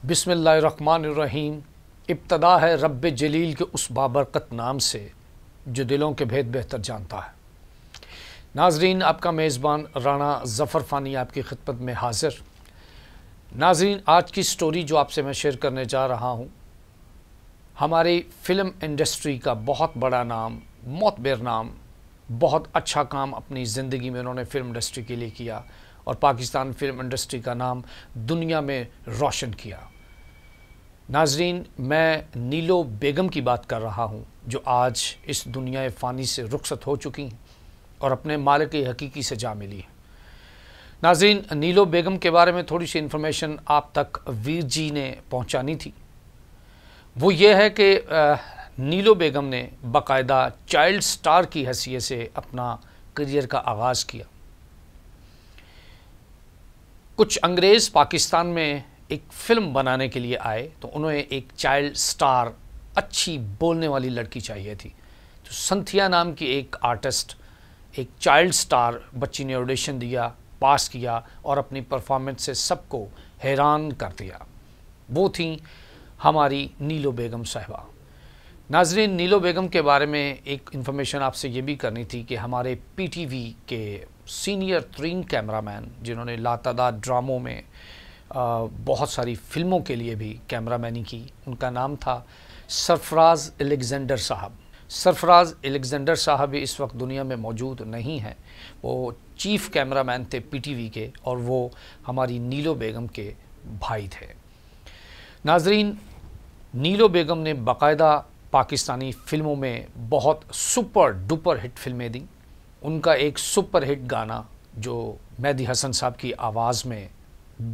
بسم اللہ الرحمن الرحیم۔ ابتدا ہے رب جلیل کے اس بابرکت نام سے جو دلوں کے بھید بہتر جانتا ہے۔ ناظرین، آپ کا میزبان رانا ظفر فانی آپ کی خدمت میں حاضر۔ ناظرین، آج کی سٹوری جو آپ سے میں شیئر کرنے جا رہا ہوں، ہماری فلم انڈسٹری کا بہت بڑا نام، معتبر نام، بہت اچھا کام اپنی زندگی میں انہوں نے فلم انڈسٹری کے لیے کیا اور پاکستان فلم انڈسٹری کا نام دنیا میں روشن کیا۔ ناظرین، میں نیلو بیگم کی بات کر رہا ہوں جو آج اس دنیا فانی سے رخصت ہو چکی ہیں اور اپنے مالک حقیقی سے جا ملی ہیں۔ ناظرین، نیلو بیگم کے بارے میں تھوڑی سی انفارمیشن آپ تک ویر جی نے پہنچانی تھی۔ وہ یہ ہے کہ نیلو بیگم نے باقاعدہ چائلڈ سٹار کی حیثیت سے اپنا کریئر کا آغاز کیا۔ کچھ انگریز پاکستان میں ایک فلم بنانے کے لیے آئے تو انہیں ایک چائلڈ سٹار، اچھی بولنے والی لڑکی چاہیے تھی۔ تو سنتھیا نام کی ایک آرٹسٹ، ایک چائلڈ سٹار بچی نے آڈیشن دیا، پاس کیا اور اپنی پرفارمنس سے سب کو حیران کر دیا۔ وہ تھیں ہماری نیلو بیگم صاحبہ۔ ناظرین، نیلو بیگم کے بارے میں ایک انفارمیشن آپ سے یہ بھی کرنی تھی کہ ہمارے پی ٹی وی کے سینئر ترین کیمرہ مین، جنہوں نے لاتعداد ڈراموں میں بہت ساری فلموں کے لیے بھی کیمرہ مینی کی، ان کا نام تھا سرفراز الیگزینڈر صاحب۔ سرفراز الیگزینڈر صاحب اس وقت دنیا میں موجود نہیں ہیں۔ وہ چیف کیمرہ مین تھے پی ٹی وی کے اور وہ ہماری نیلو بیگم کے بھائی تھے۔ ناظرین، نیلو بیگم نے باقاعدہ پاکستانی فلموں میں بہت سپر ڈوپر ہٹ فلمیں دیں۔ ان کا ایک سپر ہٹ گانا جو مہدی حسن صاحب کی آواز میں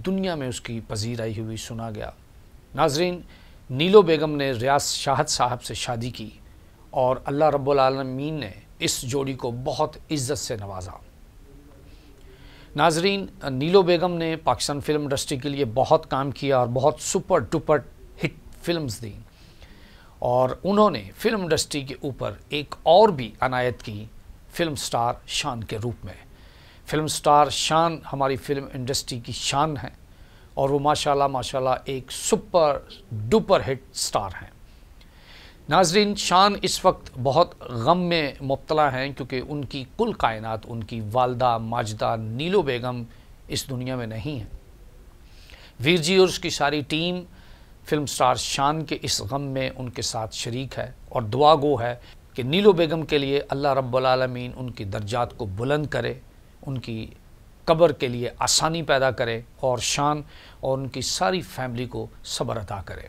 دنیا میں اس کی پذیرائی ہوئی سنا گیا۔ ناظرین، نیلو بیگم نے ریاض شاہد صاحب سے شادی کی اور اللہ رب العالمین نے اس جوڑی کو بہت عزت سے نوازا۔ ناظرین، نیلو بیگم نے پاکستان فلم انڈسٹری کے لیے بہت کام کیا اور بہت سپر ڈوپر ہٹ فلمز دیں، اور انہوں نے فلم انڈسٹری کے اوپر ایک اور بھی عنایت کی، فلم سٹار شان کے روپ میں۔ فلم سٹار شان ہماری فلم انڈسٹری کی شان ہے اور وہ ماشاءاللہ ایک سپر ڈوپر ہٹ سٹار ہیں۔ ناظرین، شان اس وقت بہت غم میں مبتلا ہیں کیونکہ ان کی کل کائنات، ان کی والدہ ماجدہ نیلو بیگم اس دنیا میں نہیں ہیں۔ ویر جی اور اس کی ساری ٹیم فلم سٹار شان کے اس غم میں ان کے ساتھ شریک ہے اور دعا گو ہے کہ نیلو بیگم کے لیے اللہ رب العالمین ان کی درجات کو بلند کرے، ان کی قبر کے لیے آسانی پیدا کرے اور شان اور ان کی ساری فیملی کو صبر عطا کرے۔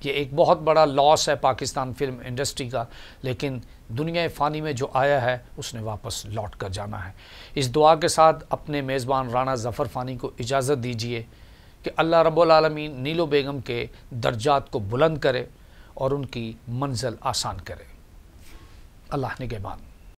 یہ ایک بہت بڑا لاس ہے پاکستان فلم انڈسٹری کا، لیکن دنیا فانی میں جو آیا ہے اس نے واپس لوٹ کر جانا ہے۔ اس دعا کے ساتھ اپنے میزبان رانا ظفر فانی کو اجازت دیجیے کہ اللہ رب العالمین نیلو بیگم کے درجات کو بلند کرے اور ان کی منزل آسان کرے۔ اللہ نگہبان۔